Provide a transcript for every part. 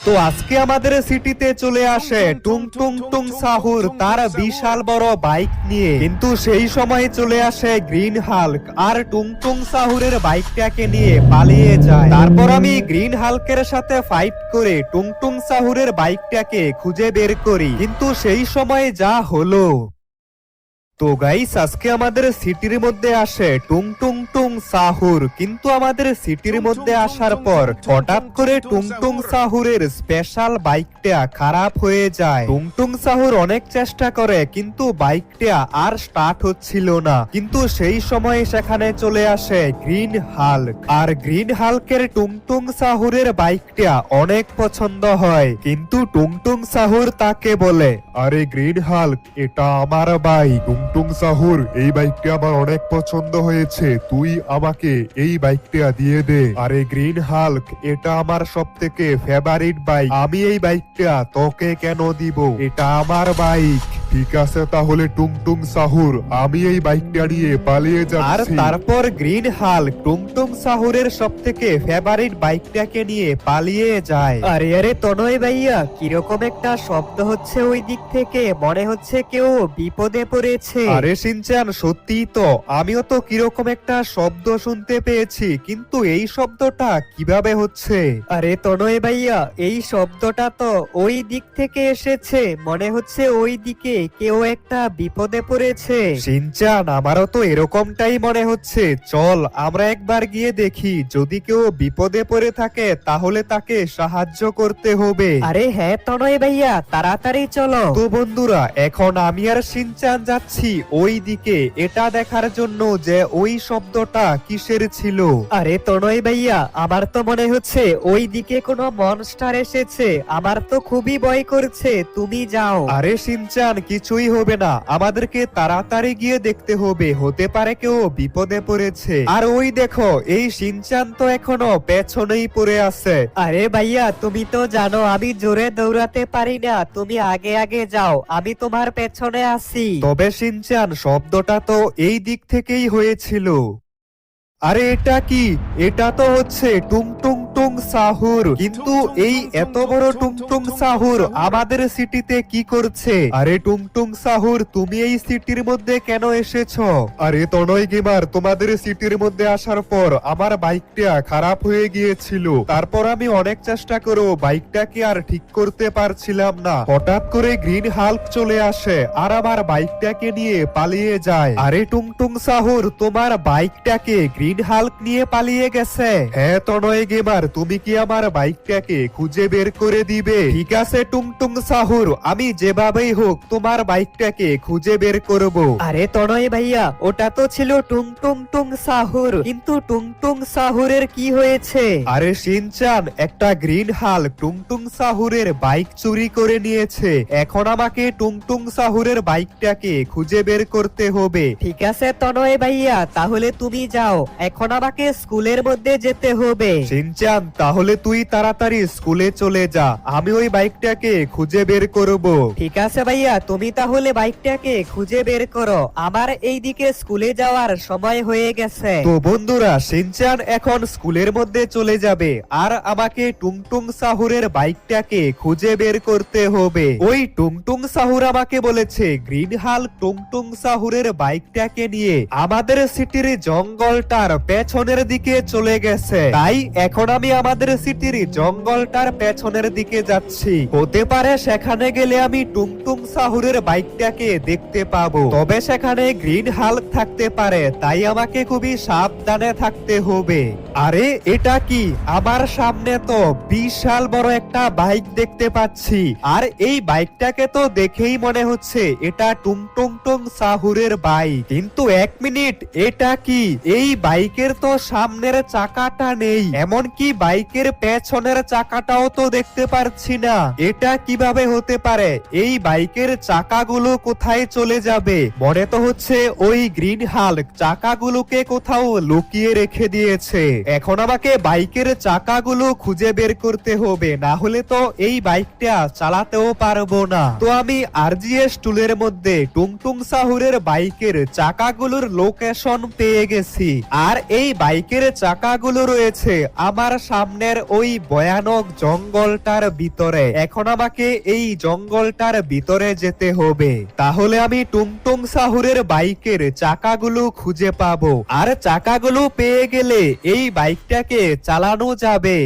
তো আজকে আমাদের সিটিতে চলে আসে টুং টুং টুং সাহুর তার বিশাল বড় বাইক নিয়ে, কিন্তু সেই সময় চলে আসে গ্রিন হাল্ক আর টুং টুং সাহুরের বাইকটাকে নিয়ে পালিয়ে যায়। তারপর আমি গ্রিন হাল্কের সাথে ফাইট করে টুং টুং সাহুরের বাইকটাকে খুঁজে বের করি, কিন্তু সেই সময় যা হলো। তো গাইস আজকে আমাদের সিটির মধ্যে আসে টুং টুং টুং সাহুর, কিন্তু আমাদের সিটির মধ্যে আসার পর হঠাৎ করে টুং টুং সাহুরের স্পেশাল বাইকটা খারাপ হয়ে যায়। টুং টুং সাহুর অনেক চেষ্টা করে কিন্তু বাইকটা আর স্টার্ট হচ্ছিল না, কিন্তু সেই সময় সেখানে চলে আসে গ্রিন হাল্ক, আর গ্রিন হাল্কের টুং টুং সাহুরের বাইকটা অনেক পছন্দ হয়, কিন্তু টুং টুং সাহুর তাকে বলে, আরে গ্রিন হাল্ক, এটা আমার বাইক। টুংটুং সাহুর, এই বাইকটা আমার অনেক পছন্দ হয়েছে, তুই আমাকে এই বাইকটা দিয়ে দে। আরে গ্রিন হাল্ক, এটা আমার সব থেকে ফেভারিট বাইক, আমি এই বাইকটা তোকে কেন দিব? এটা আমার বাইক। ঠিক আছে তাহলে টুংটুং সাহুর, আমি এই বাইকটা নিয়ে পালিয়ে আর যাচ্ছি। তারপর গ্রিন হাল্ক টুং টুং সাহুরের সব থেকে ফেভারিট বাইকটাকে নিয়ে পালিয়ে যায়। আরে আরে তনয় ভাইয়া, কিরকম একটা শব্দ হচ্ছে ওই দিক থেকে, মনে হচ্ছে কেউ বিপদে পড়েছে। আরে শিনচান, সত্যিই তো, আমিও তো কিরকম একটা শব্দ শুনতে পেয়েছি, কিন্তু এই শব্দটা কিভাবে হচ্ছে? আরে তনয় ভাইয়া, এই শব্দটা তো ওই দিক থেকে এসেছে, মনে হচ্ছে ওই দিকে কেউ একটা বিপদে পড়েছে। শিনচান, আমারও তো এরকমটাই মনে হচ্ছে, চল আমরা একবার গিয়ে দেখি, যদি কেউ বিপদে পড়ে থাকে তাহলে তাকে সাহায্য করতে হবে। আরে হ্যাঁ তনয় ভাইয়া, তাড়াতাড়ি চলো। তো বন্ধুরা, এখন আমি আর শিনচান যাচ্ছি ওই দিকে, এটা দেখার জন্য যে ওই শব্দটা কিসের ছিল। আরে তনয় ভাইয়া, আমার তো মনে হচ্ছে ওই দিকে কোনো মনস্টার এসেছে, আমার তো খুবই ভয় করছে, তুমি যাও। আরে শিনচান, কিছুই হবে না, আমাদেরকে তাড়াতাড়ি গিয়ে দেখতে হবে, হতে পারে কেউ বিপদে পড়েছে। আর ওই দেখো, এই শিনচান তো এখনো পেছনেই পড়ে আছে। আরে ভাইয়া, তুমি তো জানো আমি জোরে দৌড়াতে পারি না, তুমি আগে আগে যাও, আমি তোমার পেছনে আছি। তবে শিনচান, শব্দটা তো এই দিক থেকেই হয়েছিল। আরে এটা কি? এটা তো হচ্ছে টুং টুং টুং সাহুর, কিন্তু এই এত বড় টুং টুং সাহুর আমাদের সিটিতে কি করছে? আরে টুং টুং সাহুর, তুমি এই সিটির মধ্যে কেন এসেছো? আরে তনয় গেমার, তোমাদের সিটির মধ্যে আসার পর আমার বাইকটা খারাপ হয়ে গিয়েছিল, তারপর আমি অনেক চেষ্টা করেও বাইকটাকে আর ঠিক করতে পারছিলাম না। হঠাৎ করে গ্রিন হাল্ক চলে আসে আর আমার বাইকটাকে নিয়ে পালিয়ে যায়। আরে টুং টুং সাহুর, তোমার বাইকটাকে গ্রিন হাল্ক নিয়ে পালিয়ে গেছে। হ্যাঁ তনয় গেমার, তুমি কি আমার বাইকটাকে খুঁজে বের করে দিবে? ঠিক আছে টুং টুং সাহুর, আমি যেভাবেই হোক তোমার বাইকটাকে খুঁজে বের করব। আরে তনয় ভাইয়া, ওটা তো ছিল টুং টুং টুং সাহুর, কিন্তু টুং টুং সাহুরের কি হয়েছে? আরে শিনচান, একটা গ্রিন হাল্ক টুং টুং সাহুরের বাইক চুরি করে নিয়েছে, এখন আমাকে টুং টুং সাহুরের বাইকটাকে খুঁজে বের করতে হবে। ঠিক আছে তনয় ভাইয়া, তাহলে তুমি যাও, এখন আমাকে স্কুলের মধ্যে যেতে হবে। শিনচান, তাহলে তুই তাড়াতাড়ি স্কুলে চলে যা, আমি ওই বাইকটাকে খুঁজে বের করব। ঠিক আছে ভাইয়া, তুমি তাহলে বাইকটাকে খুঁজে বের করো, আমার এই দিকে স্কুলে যাওয়ার সময় হয়ে গেছে। তো বন্ধুরা, শিনচান এখন স্কুলের মধ্যে চলে যাবে আর আমাকে টুং টুং সাহুরের বাইকটাকে খুঁজে বের করতে হবে। ওই টুং টুং সাহুর আমাকে বলেছে গ্রিন হাল্ক টুং টুং সাহুরের বাইকটাকে নিয়ে আমাদের সিটির জঙ্গলটার পেছনের দিকে চলে গেছে, তাই এখন আমি আমাদের সিটির জঙ্গলটার পেছনের দিকে যাচ্ছি, হতে পারে সেখানে গেলে আমি টুং টুং সাহুরের বাইকটাকে দেখতে পাবো, তবে সেখানে গ্রিন হাল্ক থাকতে পারে, তাই আমাকে খুবই সাবধানে থাকতে হবে। আরে এটা কি? আমার সামনে তো বিশাল বড় একটা বাইক দেখতে পাচ্ছি, আর এই বাইকটাকে তো দেখেই মনে হচ্ছে এটা টুং টুং টুং সাহুরের বাইক, কিন্তু এক মিনিট, এটা কি? এই বাইকের তো সামনের চাকাটা নেই, এমনকি বাইকের পেছনের চাকাটাও তো দেখতে পারছি না, এটা কিভাবে হতে পারে? এই বাইকের চাকাগুলো কোথায় চলে যাবে? মনে তো হচ্ছে ওই গ্রিন হাল্ক চাকাগুলোকে কোথাও লুকিয়ে রেখে দিয়েছে। এখন আমাকে বাইকের চাকাগুলো খুঁজে বের করতে হবে, না হলে তো এই বাইকটা চালাতেও পারবো না। তো আমি আরজিএস টুলের মধ্যে টুংটুং সাহুরের বাইকের চাকাগুলোর লোকেশন পেয়ে গেছি, আর এই বাইকের চাকাগুলো রয়েছে আমার সামনের ওই ভয়ানক জঙ্গলটার ভিতরে। এখন আমাকে এই জঙ্গলটার ভিতরে যেতে হবে, তাহলে আমি টুংটুং সাহুরের বাইকের চাকাগুলো খুঁজে পাবো, আর চাকাগুলো পেয়ে গেলে এই বাইকটাকে চালানো যাবে।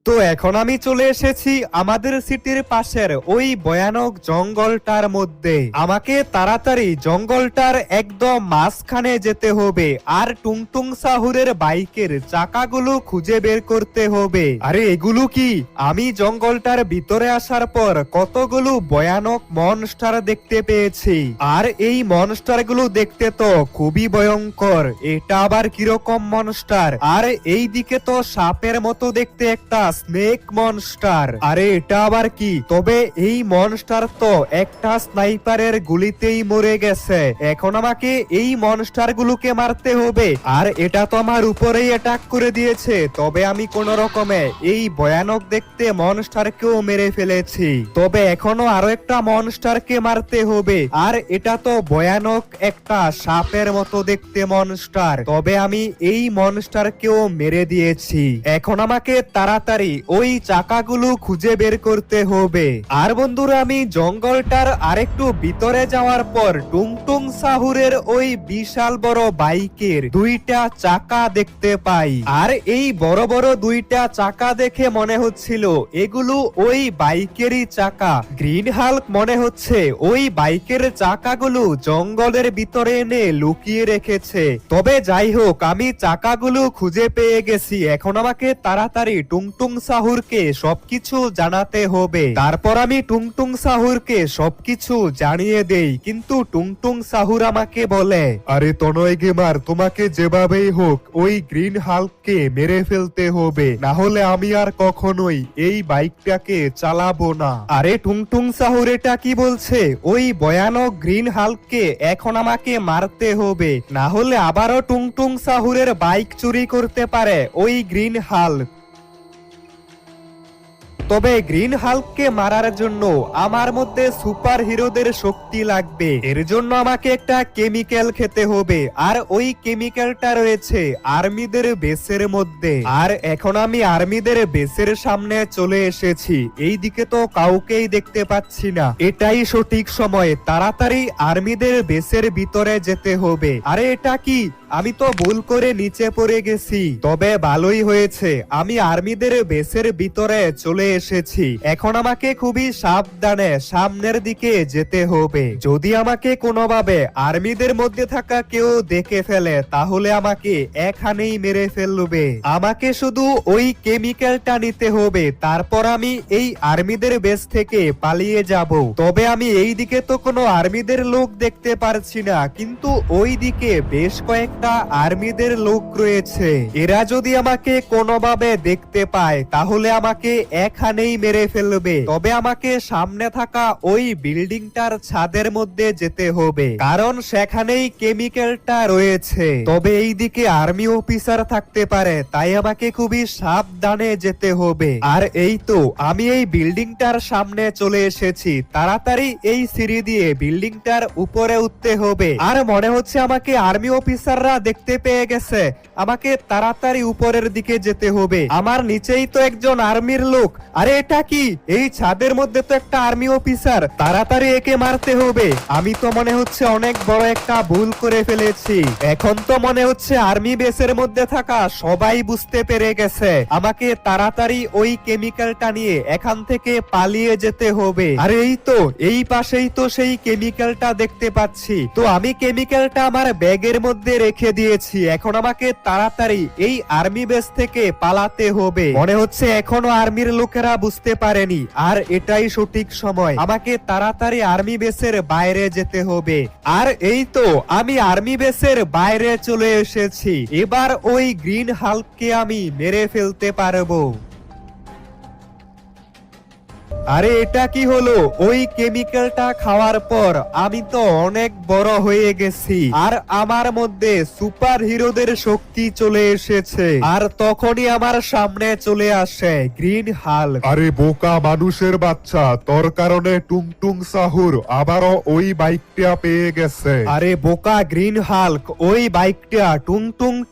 তো এখন আমি চলে এসেছি আমাদের সিটির পাশের ওই ভয়ানক জঙ্গলটার মধ্যে। আমাকে তাড়াতাড়ি জঙ্গলটার একদম মাঝখানে যেতে হবে, আর টুংটুং সাহুরের বাইকের চাকাগুলো খুঁজে বের করতে হবে। আরে এগুলো কি? আমি জঙ্গলটার ভিতরে আসার পর কতগুলো ভয়ানক মনস্টার দেখতে পেয়েছি, আর এই মনস্টারগুলো দেখতে তো খুবই ভয়ঙ্কর। এটা আবার কিরকম মনস্টার? আর এই দিকে তো সাপের মতো দেখতে একটা স্নেক মনস্টার। আরে এটা আবার কি? তবে এই মনস্টার তো একটা স্নাইপারের গুলিতেই মরে গেছে। এখন আমাকে এই মনস্টার গুলোকে মারতে হবে, আর এটা তো আমার উপরেই অ্যাটাক করে দিয়েছে। তবে আমি কোন রকমে এই ভয়ানক দেখতে মনস্টারকেও মেরে ফেলেছি, তবে এখনো আরো একটা মনস্টারকে মারতে হবে, আর এটা তো ভয়ানক একটা সাপের মতো দেখতে মনস্টার। তবে আমি এই মনস্টারকেও মেরে দিয়েছি। এখন আমাকে তাড়াতাড়ি ওই চাকাগুলো খুঁজে বের করতে হবে। আর বন্ধুরা, আমি জঙ্গলটার আরেকটু ভিতরে যাওয়ার পর টুংটুং সাহুরের ওই বিশাল বড় বাইকের দুইটা চাকা দেখতে পাই, আর এই বড় বড় দুইটা চাকা দেখে মনে হচ্ছিল এগুলো ওই বাইকেরই চাকা। গ্রিন হাল্ক মনে হচ্ছে ওই বাইকের চাকাগুলো জঙ্গলের ভিতরে এনে লুকিয়ে রেখেছে। তবে যাই হোক, আমি চাকাগুলো খুঁজে পেয়ে গেছি। এখন আমাকে তাড়াতাড়ি টুংটুং সাহুরকে সবকিছু জানাতে হবে। তারপর আমি টুংটুং সাহুরকে সবকিছু জানিয়ে দেই, কিন্তু টুংটুং সাহুর আমাকে বলে, আরে তনয় গেমার, তোমাকে যেভাবেই হোক ওই গ্রিন হাল্ককে মেরে ফেলতে হবে, না হলে আমি আর কখনোই এই বাইকটাকে চালাবো না। আরে টুংটুং সাহুর এটা কি বলছে? ওই ভয়ানক গ্রিন হাল্ককে এখন আমাকে মারতে হবে, না হলে আবারও টুংটুং সাহুরের বাইক চুরি করতে পারে ওই গ্রিন হাল্ক। তবে গ্রিন হাল্ককে মারার জন্য আমার মধ্যে সুপার হিরোদের শক্তি লাগবে। এর জন্য আমাকে একটা কেমিক্যাল খেতে হবে, আর ওই কেমিক্যালটা রয়েছে আর্মিদের বেসের মধ্যে। আর এখন আমি আর্মিদের বেসের সামনে চলে এসেছি। এই দিকে তো কাউকেই দেখতে পাচ্ছি না। এটাই সঠিক সময়, তাড়াতাড়ি আর্মিদের বেসের ভিতরে যেতে হবে। আরে এটা কি? আমি তো ভুল করে নিচে পড়ে গেছি। তবে ভালোই হয়েছে, আমি আর্মিদের বেসের ভিতরে চলে এসেছি। এখন আমাকে খুবই সাবধানে সামনের দিকে যেতে হবে। যদি আমাকে কোনোভাবে আর্মিদের মধ্যে থাকা কেউ দেখে ফেলে, তাহলে আমাকে এখানেই মেরে ফেলবে। আমাকে শুধু ওই কেমিক্যালটা নিতে হবে, তারপর আমি এই আর্মিদের বেস থেকে পালিয়ে যাব। তবে আমি এই দিকে তো কোনো আর্মিদের লোক দেখতে পারছি না, কিন্তু ওই দিকে বেশ কয়েকটা আর্মিদের লোক রয়েছে। এরা যদি আমাকে কোনোভাবে দেখতে পায়, তাহলে আমাকে এখানেই মেরে ফেলবে। তবে আমাকে সামনে থাকা ওই বিল্ডিংটার ছাদের মধ্যে যেতে হবে, কারণ সেখানেই কেমিক্যালটা রয়েছে। তবে এই দিকে আর্মি অফিসার থাকতে পারে, তাই আমাকে খুবই সাবধানে যেতে হবে। আর এই তো আমি এই বিল্ডিংটার সামনে চলে এসেছি। তাড়াতাড়ি এই সিঁড়ি দিয়ে বিল্ডিংটার উপরে উঠতে হবে। আর মনে হচ্ছে আমাকে আর্মি অফিসাররা দেখতে পেয়ে গেছে। আমাকে তাড়াতাড়ি উপরের দিকে যেতে হবে। আমার নিচেই তো একজন আর্মির লোক। আরে এটা কি? এই ছাদের মধ্যে তো একটা আর্মি অফিসার। তাড়াতাড়ি একে মারতে হবে। আমি তো মনে হচ্ছে অনেক বড় একটা ভুল করে ফেলেছি। এখন তো মনে হচ্ছে আর্মি বেসের মধ্যে থাকা সবাই বুঝতে পেরে গেছে। আমাকে তাড়াতাড়ি ওই কেমিক্যালটা নিয়ে এখান থেকে পালিয়ে যেতে হবে। আর এই তো এই পাশেই তো সেই কেমিক্যালটা দেখতে পাচ্ছি। তো আমি কেমিক্যালটা আমার ব্যাগের মধ্যে রেখে দিয়েছি। এখন আমাকে তাড়াতাড়ি এই আর্মি বেস থেকে পালাতে হবে। মনে হচ্ছে এখনো আর্মির লোকেরা বুঝতে পারেনি, আর এটাই সঠিক সময়। আমাকে তাড়াতাড়ি আর্মি বেসের বাইরে যেতে হবে। আর এই তো আমি আর্মি বেসের বাইরে চলে এসেছি। এবার ওই গ্রিন হাল্ককে আমি মেরে ফেলতে পারবো। আরে এটা কি হলো? ওই কেমিক্যালটা খাওয়ার পর আমি তো অনেক বড় হয়ে গেছি, আর আমার মধ্যে সুপার হিরোদের শক্তি চলে এসেছে। আর তখনই আমার সামনে চলে আসে গ্রিন হাল্ক। আরে বোকা মানুষের বাচ্চা, তোর কারণে টুংটুং সাহুর আবারও ওই বাইকটা পেয়ে গেছে। আরে বোকা গ্রিন হাল্ক, ওই বাইকটা টুং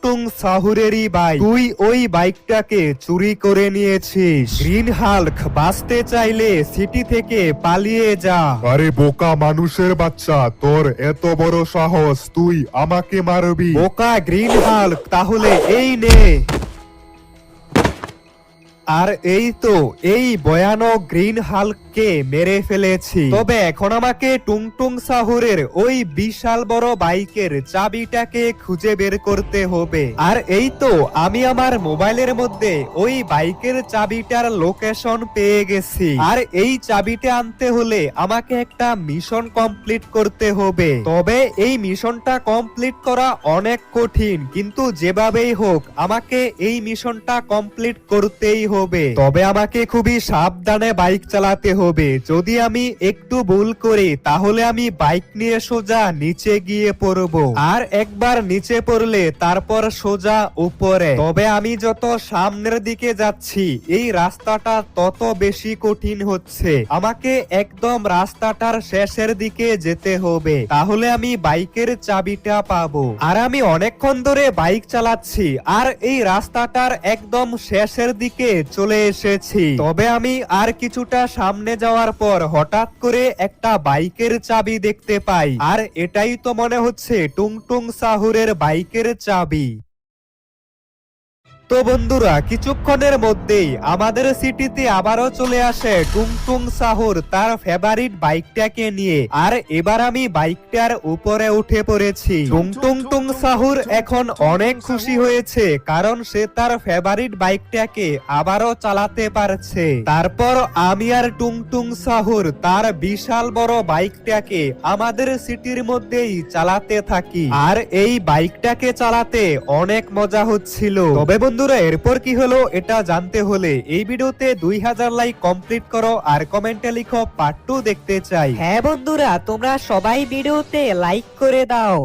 টুং সাহুরেরই বাইক। তুই ওই বাইকটাকে চুরি করে নিয়েছিস। গ্রিন হাল্ক, বাঁচতে চাইলে সিটি থেকে পালিয়ে যা। আরে বোকা মানুষের বাচ্চা, তোর এত বড় সাহস, তুই আমাকে মারবি? বোকা গ্রিন হাল্ক, তাহলে এই নে। আর এই তো এই ভয়ানক গ্রিন হাল্ককে মেরে ফেলেছি। তবে এখন আমাকে টুংটুং সাহুরের ওই বিশাল বড় বাইকের চাবিটাকে খুঁজে বের করতে হবে। আর এই তো আমি আমার মোবাইলের মধ্যে ওই বাইকের চাবিটার লোকেশন পেয়ে গেছি। আর এই চাবিটা আনতে হলে আমাকে একটা মিশন কমপ্লিট করতে হবে। তবে এই মিশনটা কমপ্লিট করা অনেক কঠিন, কিন্তু যেভাবেই হোক আমাকে এই মিশনটা কমপ্লিট করতেই হবে। তবে আমাকে খুবই সাবধানে বাইক চালাতে হবে। যদি আমি একটু ভুল করি তাহলে আমি বাইক নিয়ে সোজা নিচে গিয়ে পড়ব, আর একবার নিচে পড়লে তারপর সোজা উপরে। তবে আমি যত সামনের দিকে যাচ্ছি এই রাস্তাটা তত বেশি কঠিন হচ্ছে। আমাকে একদম রাস্তাটার শেষের দিকে যেতে হবে, তাহলে আমি বাইকের চাবিটা পাবো। আর আমি অনেকক্ষণ ধরে বাইক চালাচ্ছি আর এই রাস্তাটার একদম শেষের দিকে চলে এসেছি। তবে আমি আর কিছুটা সামনে যাওয়ার পর হঠাৎ করে একটা বাইকের চাবি দেখতে পাই, আর এটাই তো মনে হচ্ছে টুংটুং সাহুরের বাইকের চাবি। তো বন্ধুরা, কিছুক্ষণের মধ্যেই আমাদের সিটিতে আবারও চলে আসে টুংটুং সাহুর তার ফেভারিট বাইকটাকে নিয়ে। আর এবার আমি বাইকটার উপরে উঠে পড়েছি। টুংটুং সাহুর এখন অনেক খুশি হয়েছে, কারণ সে তার ফেভারিট বাইকটাকে আবারও চালাতে পারছে। তারপর আমি আর টুংটুং সাহুর তার বিশাল বড় বাইকটাকে আমাদের সিটির মধ্যেই চালাতে থাকি। আর এই বাইকটাকে চালাতে অনেক মজা হচ্ছিল। তবে বন্ধুরা, এরপর কি হলো এটা জানতে হলে এই ভিডিওতে 2000 লাইক কমপ্লিট করো আর কমেন্টে লিখো পার্ট 2 দেখতে চাই। হ্যাঁ বন্ধুরা, তোমরা সবাই ভিডিওতে লাইক করে দাও।